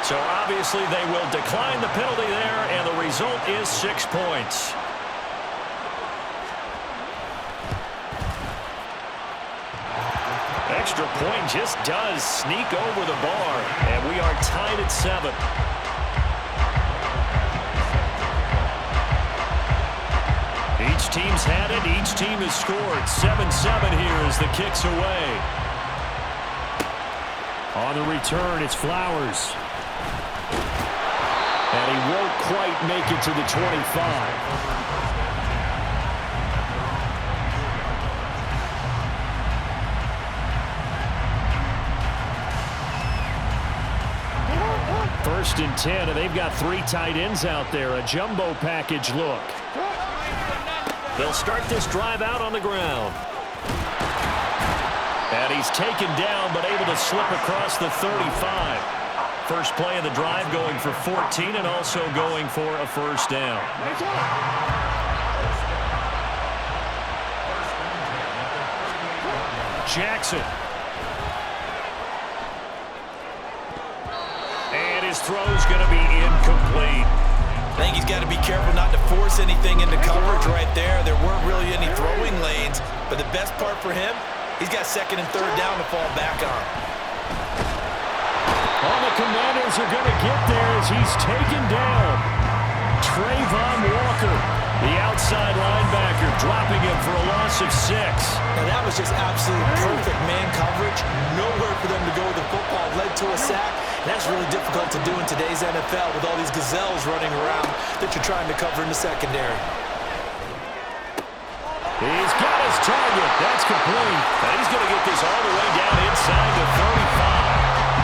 So obviously they will decline the penalty there, and the result is 6 points. Extra point just does sneak over the bar, and we are tied at 7. Each team's had it. Each team has scored. 7-7 here as the kick's away. On the return, it's Flowers. And he won't quite make it to the 25. First and 10, and they've got 3 tight ends out there. A jumbo package look. They'll start this drive out on the ground. And he's taken down, but able to slip across the 35. First play of the drive going for 14 and also going for a first down. Jackson. And his throw's going to be incomplete. I think he's got to be careful not to force anything into coverage right there. There weren't really any throwing lanes, but the best part for him, he's got second and third down to fall back on. All the Commanders are going to get there as he's taken down. Trayvon Walker, the outside linebacker, dropping him for a loss of 6. Now that was just absolute perfect man coverage. Nowhere for them to go with the football. Led to a sack. That's really difficult to do in today's NFL with all these gazelles running around that you're trying to cover in the secondary. He's got his target. That's complete. And he's going to get this all the way down inside the 35.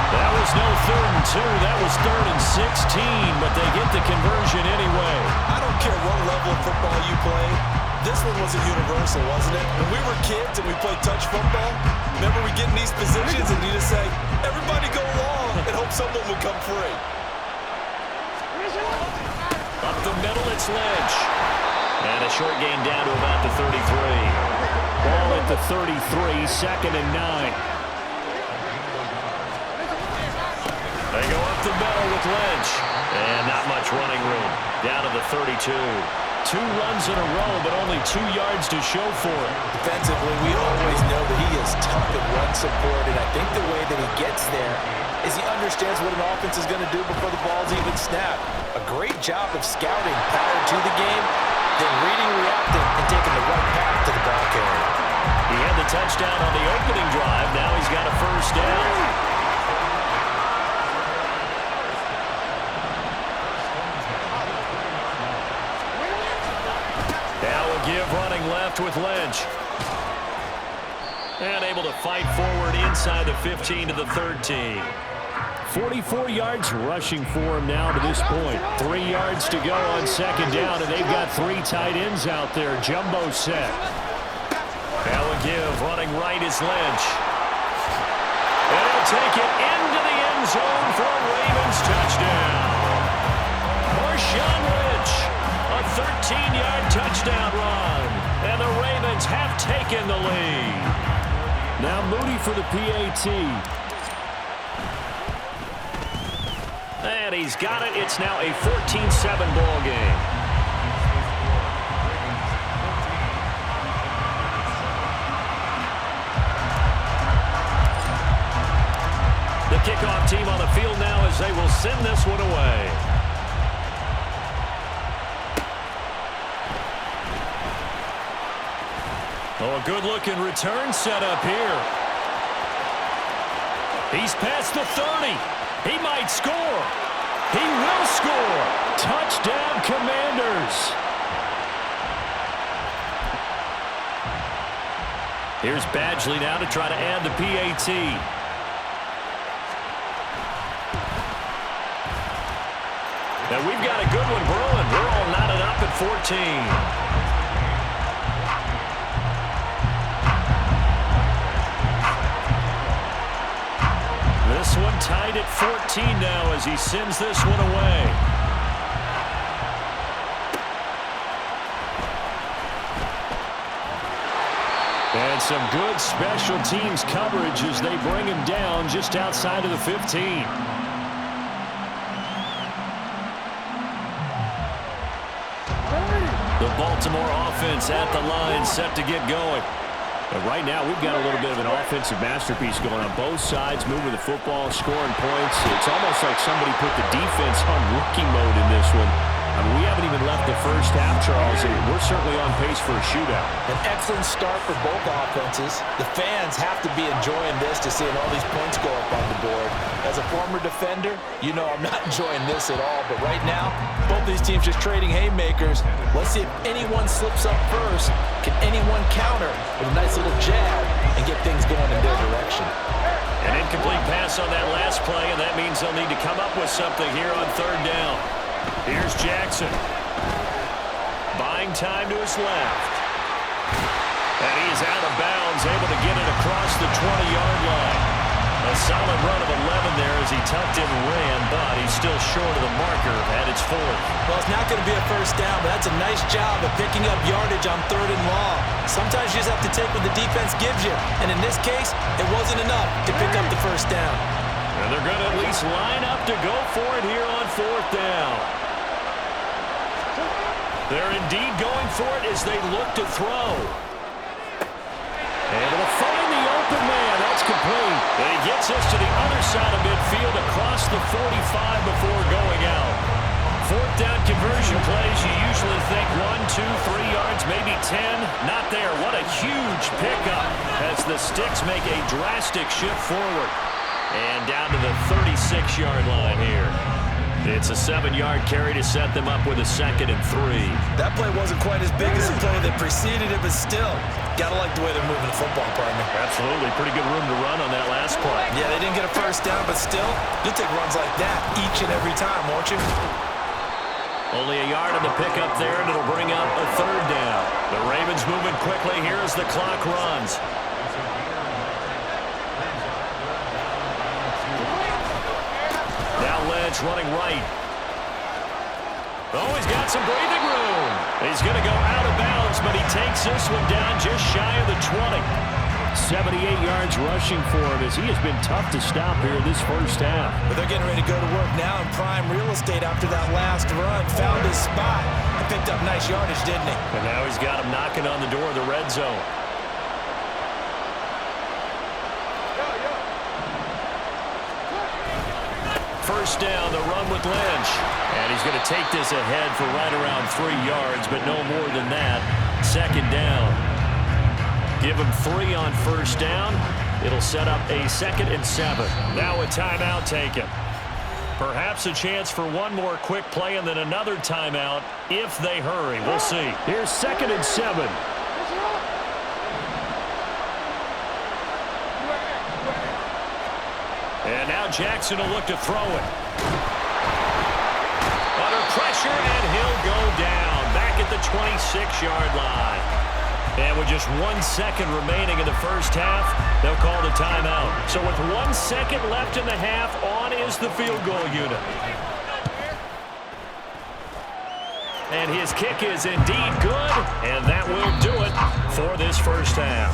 That was no 3rd and 2. That was 3rd and 16, but they get the conversion anyway. I don't care what level of football you play. This one wasn't universal, wasn't it? When we were kids and we played touch football, remember we get in these positions and you just say, everybody go long and hope someone will come free. Up the middle, it's Lynch. And a short gain down to about the 33. Ball at the 33, 2nd and 9. They go up the middle with Lynch. And not much running room. Down to the 32. 2 runs in a row, but only 2 yards to show for it. Defensively, we always know that he is tough in run support, and I think the way that he gets there is he understands what an offense is going to do before the ball's even snapped. A great job of scouting prior to the game, then reading, reacting, and taking the right path to the ball carrier. He had the touchdown on the opening drive. Now he's got a first down. Give running left with Lynch. And able to fight forward inside the 15 to the 13. 44 yards rushing for him now to this point. 3 yards to go on 2nd down, and they've got 3 tight ends out there. Jumbo set. Now a give running right is Lynch. And he'll take it into the end zone for a Ravens touchdown. Marshawn Lynch. A 13-yard touchdown run, and the Ravens have taken the lead. Now Moody for the PAT. And he's got it. It's now a 14-7 ball game. The kickoff team on the field now as they will send this one away. Oh, a good-looking return set up here. He's past the 30. He might score. He will score. Touchdown, Commanders. Here's Badgley now to try to add the PAT. And we've got a good one brewing. We're all knotted up at 14. This one tied at 14 now as he sends this one away. And some good special teams coverage as they bring him down just outside of the 15. The Baltimore offense at the line, set to get going. But right now, we've got a little bit of an offensive masterpiece going on both sides, moving the football, scoring points. It's almost like somebody put the defense on rookie mode in this one. I mean, we haven't even left the first half, Charles, and we're certainly on pace for a shootout. An excellent start for both offenses. The fans have to be enjoying this to seeing all these points go up on the board. As a former defender, you know I'm not enjoying this at all. But right now, both these teams just trading haymakers. Let's see if anyone slips up first. Can anyone counter with a nice little jab and get things going in their direction? An incomplete pass on that last play, and that means they'll need to come up with something here on third down. Here's Jackson. Buying time to his left. And he is out of bounds, able to get it across the 20-yard line. A solid run of 11 there as he tucked and ran, but he's still short of the marker at its 4th. Well, it's not going to be a first down, but that's a nice job of picking up yardage on 3rd and long. Sometimes you just have to take what the defense gives you, and in this case, it wasn't enough to pick up the first down. And they're going to at least line up to go for it here on 4th down. They're indeed going for it as they look to throw. Able to find the open man. That's complete. And he gets us to the other side of midfield across the 45 before going out. 4th down conversion plays, you usually think 1, 2, 3 yards, maybe 10. Not there. What a huge pickup as the Sticks make a drastic shift forward. And down to the 36-yard line here. It's a 7-yard carry to set them up with a 2nd and 3. That play wasn't quite as big as the play that preceded it, but still, gotta like the way they're moving the football, partner. Absolutely. Pretty good room to run on that last play. Yeah, they didn't get a first down, but still, you'll take runs like that each and every time, won't you? Only a yard on the pickup there, and it'll bring up a 3rd down. The Ravens moving quickly here as the clock runs. Running right. Oh, he's got some breathing room. He's going to go out of bounds, but he takes this one down just shy of the 20. 78 yards rushing for him as he has been tough to stop here in this first half. But they're getting ready to go to work now in prime real estate after that last run. Found his spot and picked up nice yardage, didn't he? And now he's got him knocking on the door of the red zone. First down, the run with Lynch. And he's going to take this ahead for right around 3 yards, but no more than that. 2nd down. Give him 3 on first down. It'll set up a 2nd and 7. Now a timeout taken. Perhaps a chance for one more quick play and then another timeout if they hurry. We'll see. Here's 2nd and 7. And now Jackson will look to throw it. Under pressure, and he'll go down. Back at the 26-yard line. And with just 1 second remaining in the first half, they'll call the timeout. So with 1 second left in the half, on is the field goal unit. And his kick is indeed good, and that will do it for this first half.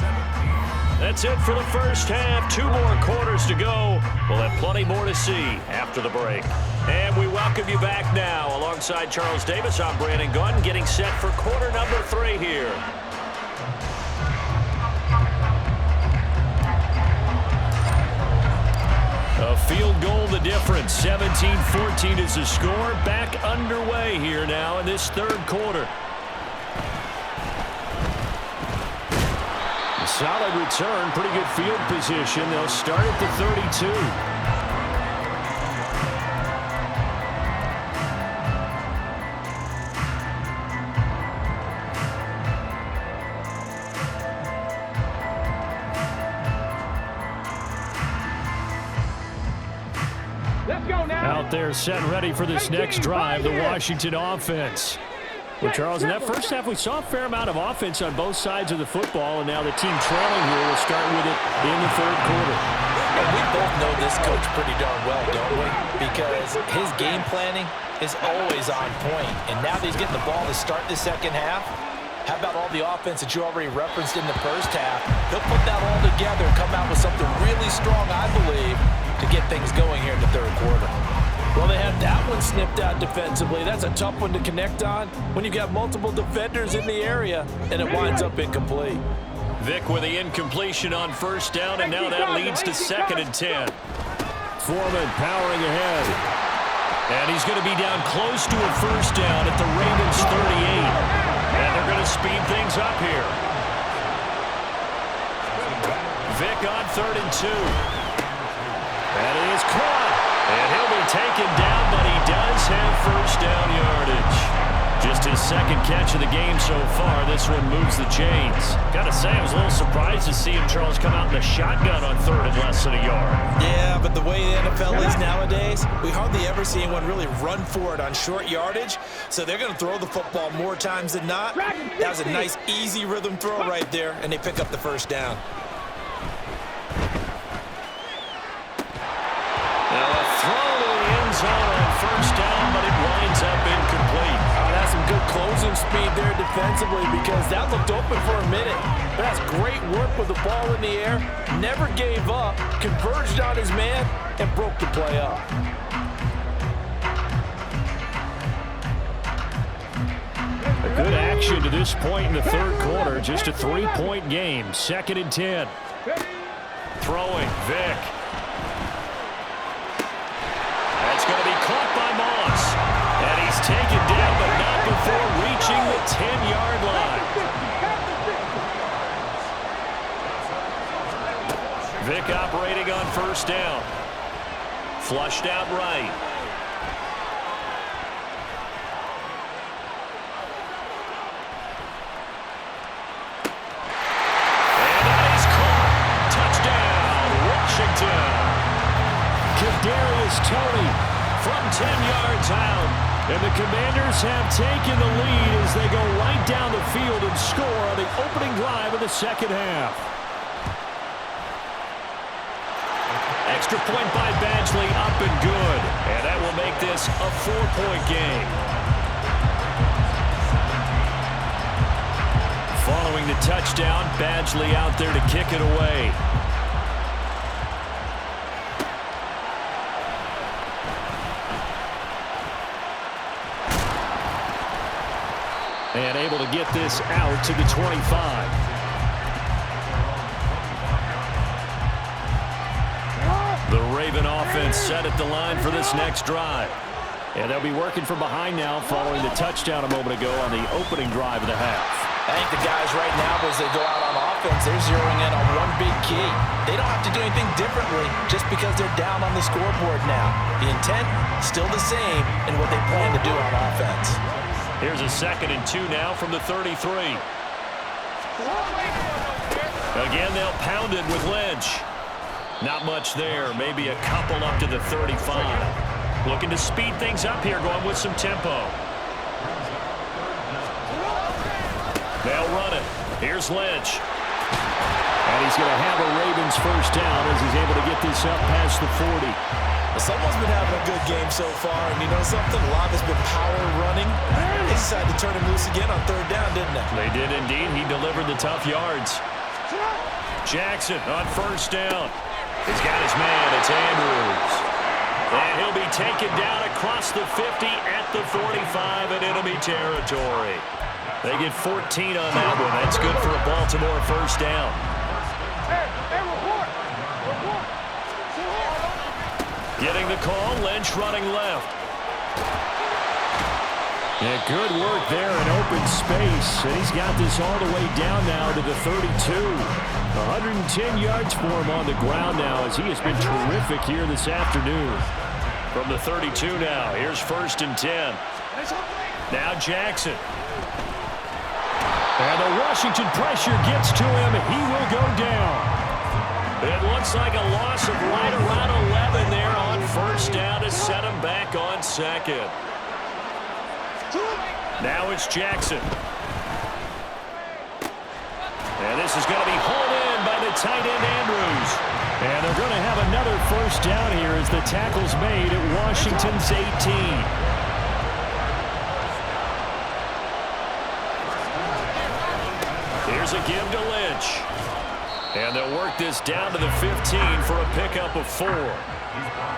That's it for the first half. 2 more quarters to go. We'll have plenty more to see after the break. And we welcome you back now. Alongside Charles Davis, I'm Brandon Gunn, getting set for quarter number 3 here. A field goal the difference. 17-14 is the score. Back underway here now in this 3rd quarter. Solid return, pretty good field position. They'll start at the 32. Let's go now. Out there set and ready for this next drive, the Washington offense. Well, Charles, in that first half, we saw a fair amount of offense on both sides of the football, and now the team trailing here will start with it in the 3rd quarter. And we both know this coach pretty darn well, don't we? Because his game planning is always on point. And now that he's getting the ball to start the 2nd half, how about all the offense that you already referenced in the first half? He'll put that all together and come out with something really strong, I believe, to get things going here in the 3rd quarter. Well, they have that one snipped out defensively. That's a tough one to connect on when you've got multiple defenders in the area, and it winds up incomplete. Vic with the incompletion on first down, and now that leads to 2nd and 10. Foreman powering ahead. And he's going to be down close to a first down at the Ravens 38. And they're going to speed things up here. Vic on 3rd and 2. And it is caught. And he'll be taken down, but he does have first down yardage. Just his 2nd catch of the game so far. This one moves the chains. Got to say, I was a little surprised to see him, Charles, come out in the shotgun on 3rd and less than a yard. Yeah, but the way the NFL is nowadays, we hardly ever see anyone really run for it on short yardage. So they're going to throw the football more times than not. That was a nice, easy rhythm throw right there, and they pick up the first down. Now a throw to the end zone on first down, but it winds up incomplete. That's some good closing speed there defensively because that looked open for a minute. But that's great work with the ball in the air. Never gave up, converged on his man, and broke the play up. A good action to this point in the 3rd quarter. Just a 3-point game. 2nd and 10. Throwing, Vic. That's going to be caught by Moss. And he's taken down, but not before reaching the 10-yard line. Vic operating on first down. Flushed out right. And that is caught. Touchdown, Washington. Kadarius Toney from 10 yards out. And the Commanders have taken the lead as they go right down the field and score on the opening drive of the 2nd half. Extra point by Badgley, up and good. And that will make this a 4-point game. Following the touchdown, Badgley out there to kick it away. And able to get this out to the 25. The Raven offense set at the line for this next drive. And they'll be working from behind now following the touchdown a moment ago on the opening drive of the half. I think the guys right now, as they go out on offense, they're zeroing in on one big key. They don't have to do anything differently just because they're down on the scoreboard now. The intent, still the same in what they plan to do on offense. Here's a 2nd and 2 now from the 33. Again, they'll pound it with Lynch. Not much there. Maybe a couple up to the 35. Looking to speed things up here, going with some tempo. They'll run it. Here's Lynch. And he's going to have a Ravens first down as he's able to get this up past the 40. Well, someone's been having a good game so far, and you know something? A lot has been power running. They decided to turn him loose again on 3rd down, didn't they? They did indeed. He delivered the tough yards. Jackson on first down. He's got his man. It's Andrews. And he'll be taken down across the 50 at the 45 in enemy territory. They get 14 on that one. That's good for a Baltimore first down. Getting the call, Lynch running left. Yeah, good work there in open space. And he's got this all the way down now to the 32. 110 yards for him on the ground now as he has been terrific here this afternoon. From the 32 now, here's 1st and 10. Now Jackson. And the Washington pressure gets to him. He will go down. It looks like a loss of right around 11 there on first down to set him back on 2nd. Now it's Jackson. And this is going to be hauled in by the tight end Andrews. And they're going to have another first down here as the tackle's made at Washington's 18. Here's a give to Lynch. And they'll work this down to the 15 for a pickup of 4.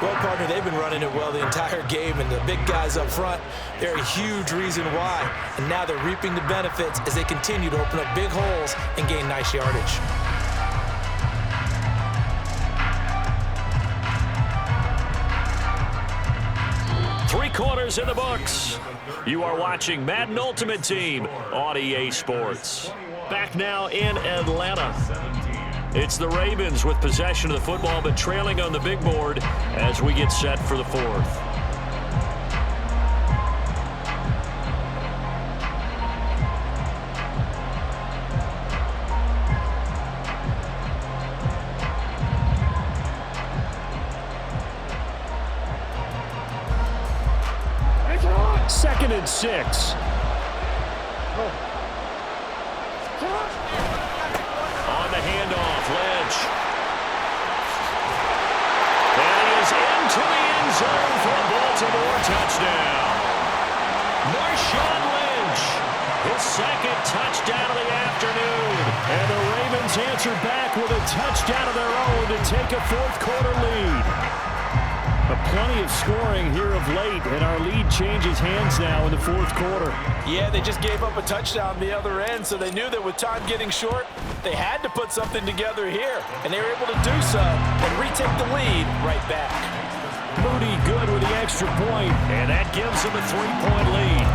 Well, partner, they've been running it well the entire game, and the big guys up front, they're a huge reason why. And now they're reaping the benefits as they continue to open up big holes and gain nice yardage. Three quarters in the books. You are watching Madden Ultimate Team on EA Sports. Back now in Atlanta. It's the Ravens with possession of the football, but trailing on the big board as we get set for the fourth. Second and 6. On the handoff, Lynch. And he is into the end zone for a Baltimore touchdown. Marshawn Lynch, his second touchdown of the afternoon. And the Ravens answer back with a touchdown of their own to take a fourth-quarter lead. Plenty of scoring here of late, and our lead changes hands now in the fourth quarter. Yeah, they just gave up a touchdown on the other end, so they knew that with time getting short, they had to put something together here, and they were able to do so and retake the lead right back. Moody good with the extra point, and that gives them a 3-point lead.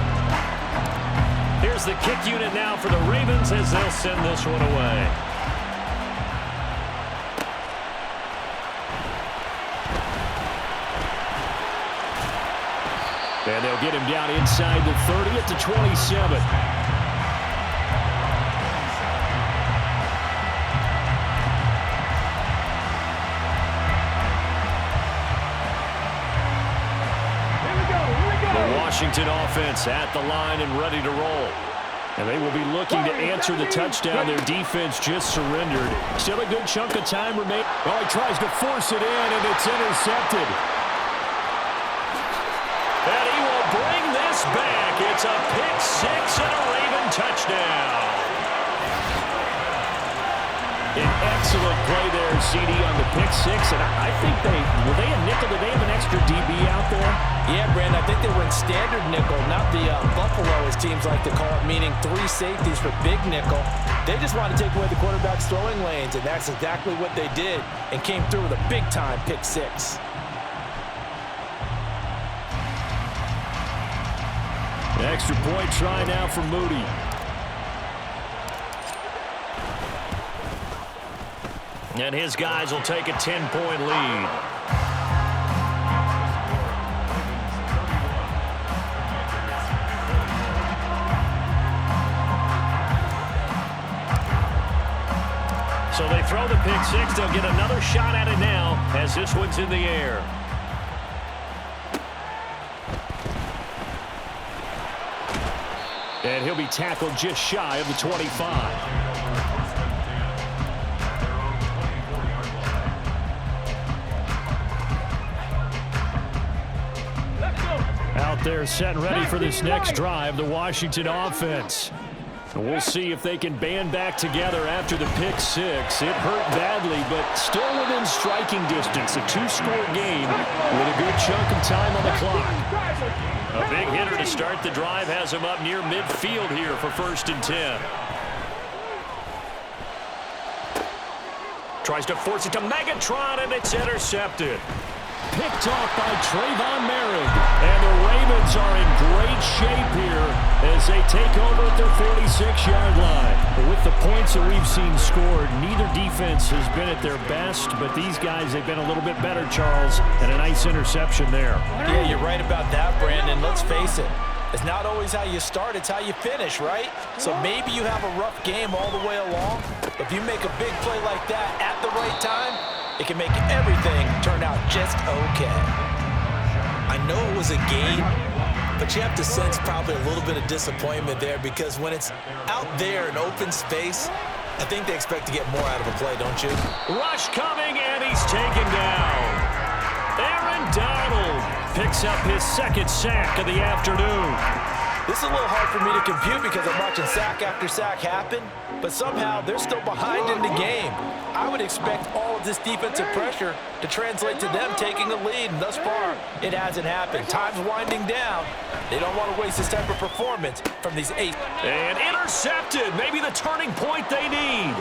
Here's the kick unit now for the Ravens as they'll send this one away. And they'll get him down inside the 30 at the 27. The Washington offense at the line and ready to roll. And they will be looking to answer the touchdown. Their defense just surrendered. Still a good chunk of time remaining. Oh, he tries to force it in, and it's intercepted. And he will bring this back. It's a pick six and a Raven touchdown. An excellent play there, CD, on the pick six. And I think were they a nickel? Did they have an extra DB out there? Yeah, Brandon, I think they were in standard nickel, not the Buffalo, as teams like to call it, meaning 3 safeties for big nickel. They just wanted to take away the quarterback's throwing lanes, and that's exactly what they did and came through with a big-time pick six. The extra point try now for Moody. And his guys will take a 10-point lead. So they throw the pick six. They'll get another shot at it now as this one's in the air. And he'll be tackled just shy of the 25. Out there set and ready for this next drive, the Washington offense. And we'll see if they can band back together after the pick six. It hurt badly, but still within striking distance. A 2-score game with a good chunk of time on the clock. A big hitter to start the drive has him up near midfield here for 1st and 10. Tries to force it to Megatron, and it's intercepted. Picked off by Trayvon Merrick. And the Ravens are in great shape here as they take over at their 46-yard line. With the points that we've seen scored, neither defense has been at their best, but these guys have been a little bit better, Charles, and a nice interception there. Yeah, you're right about that, Brandon. Let's face it. It's not always how you start, it's how you finish, right? So maybe you have a rough game all the way along. If you make a big play like that at the right time, it can make everything turn out just okay. I know it was a game, but you have to sense probably a little bit of disappointment there because when it's out there in open space, I think they expect to get more out of a play, don't you? Rush coming, and he's taken down. Aaron Donald picks up his 2nd sack of the afternoon. This is a little hard for me to compute because I'm watching sack after sack happen, but somehow they're still behind in the game. I would expect all builds this defensive pressure to translate to them taking a lead. And thus far, it hasn't happened. Time's winding down. They don't want to waste this type of performance from these eight. And intercepted. Maybe the turning point they need.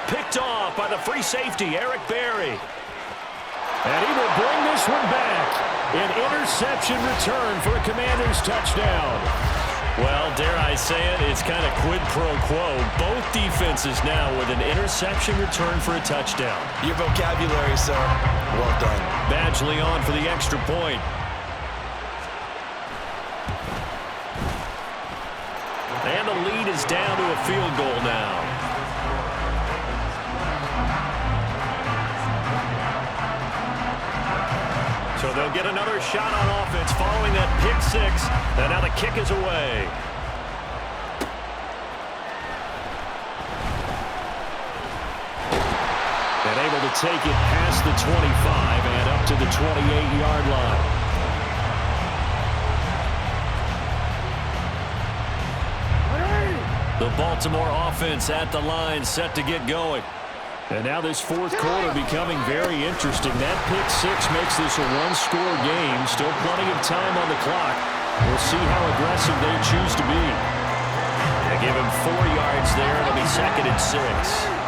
Picked off by the free safety, Eric Berry. And he will bring this one back. An interception return for a Commanders touchdown. Well, dare I say it, it's kind of quid pro quo. Both defenses now with an interception return for a touchdown. Your vocabulary, sir. Well done. Badgley on for the extra point. And the lead is down to a field goal now. So they'll get another shot on offense following that pick six. And now the kick is away. And able to take it past the 25 and up to the 28-yard line. The Baltimore offense at the line, set to get going. And now this fourth quarter becoming very interesting. That pick six makes this a one-score game. Still plenty of time on the clock. We'll see how aggressive they choose to be. They give him 4 yards there. It'll be 2nd and 6.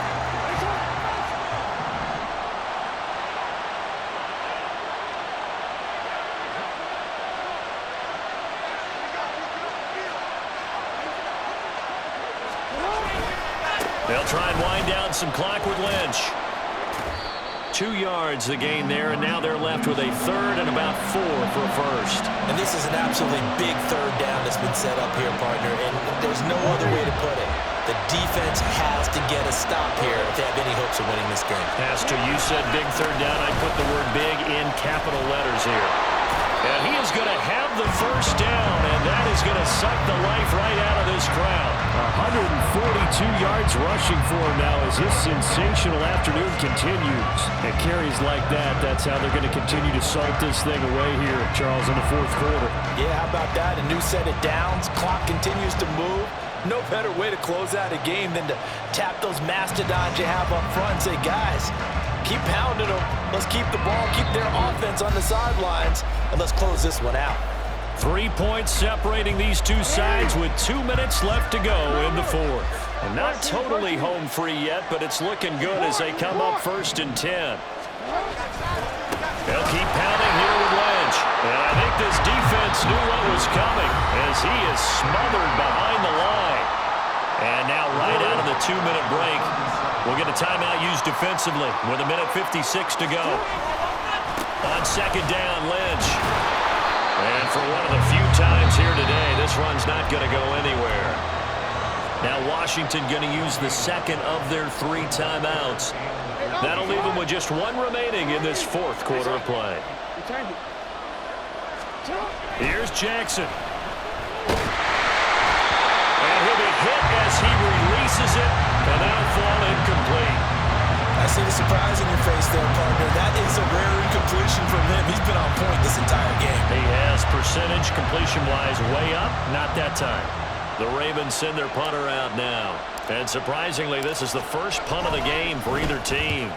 They'll try and wind down some clock with Lynch. 2 yards the gain there, and now they're left with a 3rd and about 4 for a first. And this is an absolutely big 3rd down that's been set up here, partner, and there's no other way to put it. The defense has to get a stop here if they have any hopes of winning this game. Pastor, you said big 3rd down. I put the word big in capital letters here. And he is going to have the first down, and that is going to suck the life right out of this crowd. 142 yards rushing for him now as his sensational afternoon continues. And carries like that, that's how they're going to continue to salt this thing away here, Charles, in the fourth quarter. Yeah, how about that? A new set of downs. Clock continues to move. No better way to close out a game than to tap those mastodons you have up front and say, guys, keep pounding them. Let's keep the ball, keep their offense on the sidelines, and let's close this one out. 3 points separating these two sides with 2 minutes left to go in the fourth. And not totally home free yet, but it's looking good as they come up 1st and 10. They'll keep pounding here with Lynch. And I think this defense knew what was coming as he is smothered behind the line. And now right out of the 2-minute break, we'll get a timeout used defensively with 1:56 to go. On 2nd down, Lynch. And for one of the few times here today, this run's not going to go anywhere. Now Washington going to use the 2nd of their 3 timeouts. That'll leave them with just 1 remaining in this fourth quarter of play. Here's Jackson. And he'll be hit as he releases it, and that'll fall incomplete. I see the surprise in your face there, partner. That is a rare incompletion from him. He's been on point this entire game. He has percentage completion-wise way up, not that time. The Ravens send their punter out now. And surprisingly, this is the first punt of the game for either team.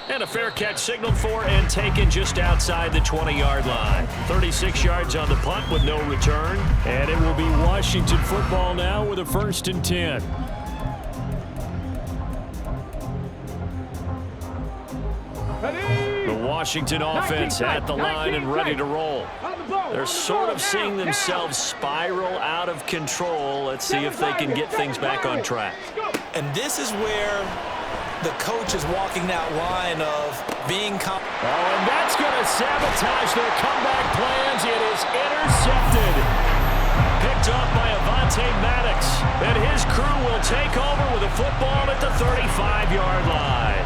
And a fair catch signaled for and taken just outside the 20-yard line. 36 yards on the punt with no return. And it will be Washington football now with a 1st and 10. The Washington offense at the line and ready to roll. They're sort of seeing themselves spiral out of control. Let's see if they can get things back on track. And this is where the coach is walking that line of being and that's going to sabotage their comeback plans. It is intercepted. Picked up by Avonte Maddox. And his crew will take over with a football at the 35-yard line.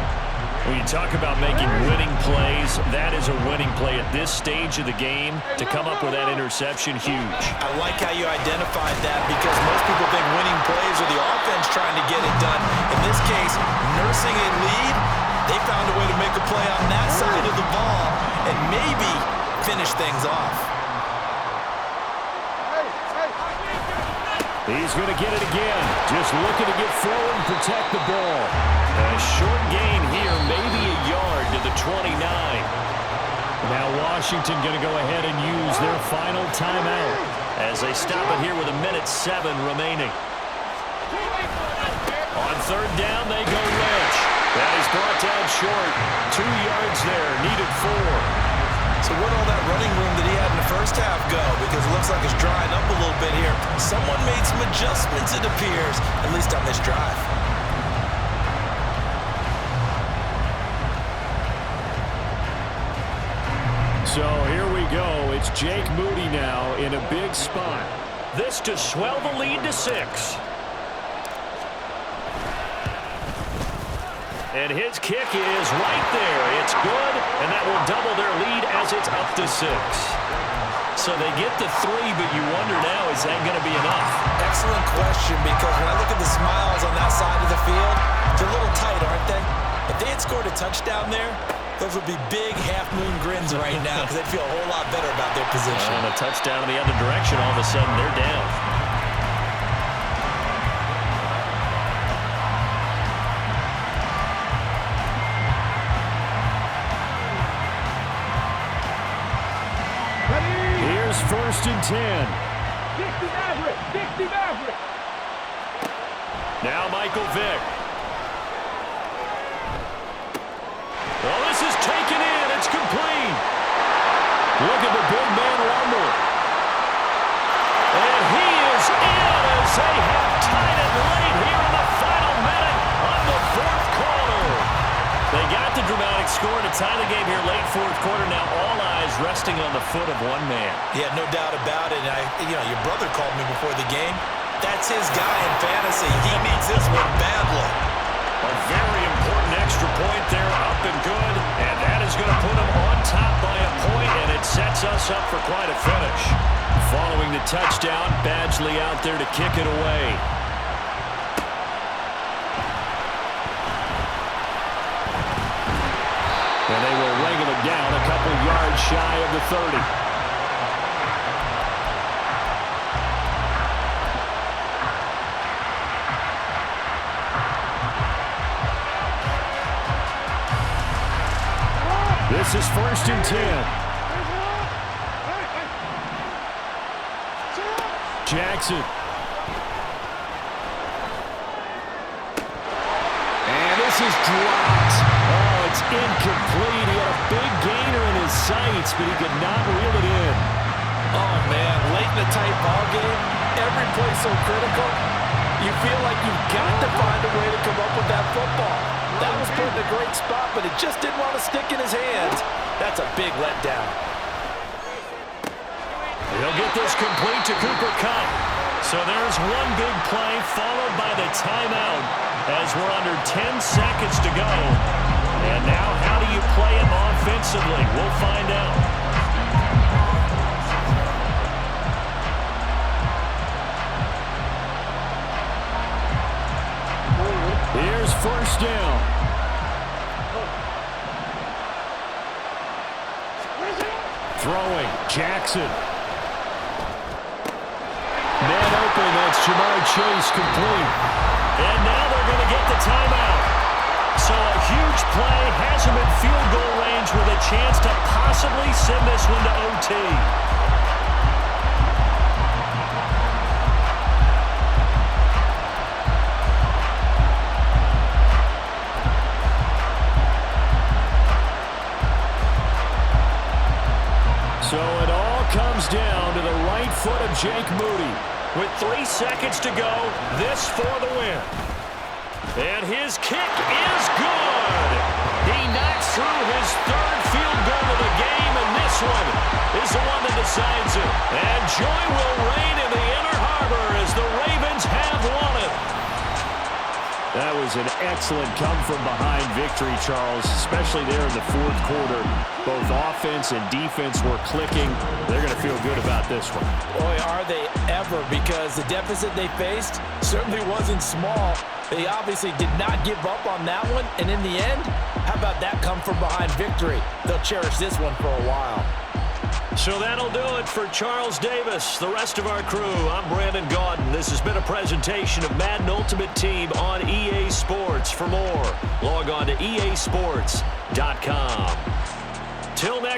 When you talk about making winning plays, that is a winning play at this stage of the game. To come up with that interception, huge. I like how you identified that because most people think winning plays are the offense trying to get it done. In this case, nursing a lead, they found a way to make a play on that side of the ball and maybe finish things off. He's going to get it again. Just looking to get forward and protect the ball. A short gain here, maybe a yard to the 29. Now Washington going to go ahead and use their final timeout as they stop it here with 1:07 remaining. On third down, they go Lynch. That is brought down short. 2 yards there, needed 4. So where'd all that running room that he had in the first half go? Because it looks like it's drying up a little bit here. Someone made some adjustments, it appears, at least on this drive. So here we go. It's Jake Moody now in a big spot. This to swell the lead to 6. And his kick is right there. It's good, and that will double their lead as it's up to 6. So they get the 3, but you wonder now, is that going to be enough? Excellent question, because when I look at the smiles on that side of the field, they're a little tight, aren't they? If they had scored a touchdown there, those would be big half-moon grins right now because they'd feel a whole lot better about their position. And a touchdown in the other direction, all of a sudden they're down. Here's 1st and 10. Now Michael Vick. Well, this is taken in. It's complete. Look at the big man rumble. And he is in as they have tied it late here in the final minute of the 4th quarter. They got the dramatic score to tie the game here late 4th quarter. Now all eyes resting on the foot of one man. Yeah, no doubt about it. Your brother called me before the game. That's his guy in fantasy. He needs this one badly. A very important extra point there, up and good. And that is going to put them on top by a point, and it sets us up for quite a finish. Following the touchdown, Badgley out there to kick it away. And they will wrangle it down a couple yards shy of the 30. This is 1st and 10. Jackson. And this is dropped. Oh, it's incomplete. He had a big gainer in his sights, but he could not reel it in. Oh, man, late in the tight ball game, every play so critical. You feel like you've got to find a way to come up with that football. That was put in a great spot, but it just didn't want to stick in his hands. That's a big letdown. He'll get this complete to Cooper Kupp. So there's one big play followed by the timeout as we're under 10 seconds to go. And now how do you play him offensively? We'll find out. Here's 1st down. Throwing, Jackson. Man open, that's Jamar Chase complete. And now they're going to get the timeout. So a huge play has him in field goal range with a chance to possibly send this one to OT. So it all comes down to the right foot of Jake Moody. With 3 seconds to go, this for the win. And his kick is good. He knocks through his 3rd field goal of the game, and this one is the one that decides it. And joy will reign in the Inner Harbor as the Ravens have won it. That was an excellent come-from-behind victory, Charles, especially there in the 4th quarter. Both offense and defense were clicking. They're going to feel good about this one. Boy, are they ever, because the deficit they faced certainly wasn't small. They obviously did not give up on that one, and in the end, how about that come-from-behind victory? They'll cherish this one for a while. So that'll do it for Charles Davis, the rest of our crew. I'm Brandon Gaudin. This has been a presentation of Madden Ultimate Team on EA Sports. For more, log on to easports.com. Till next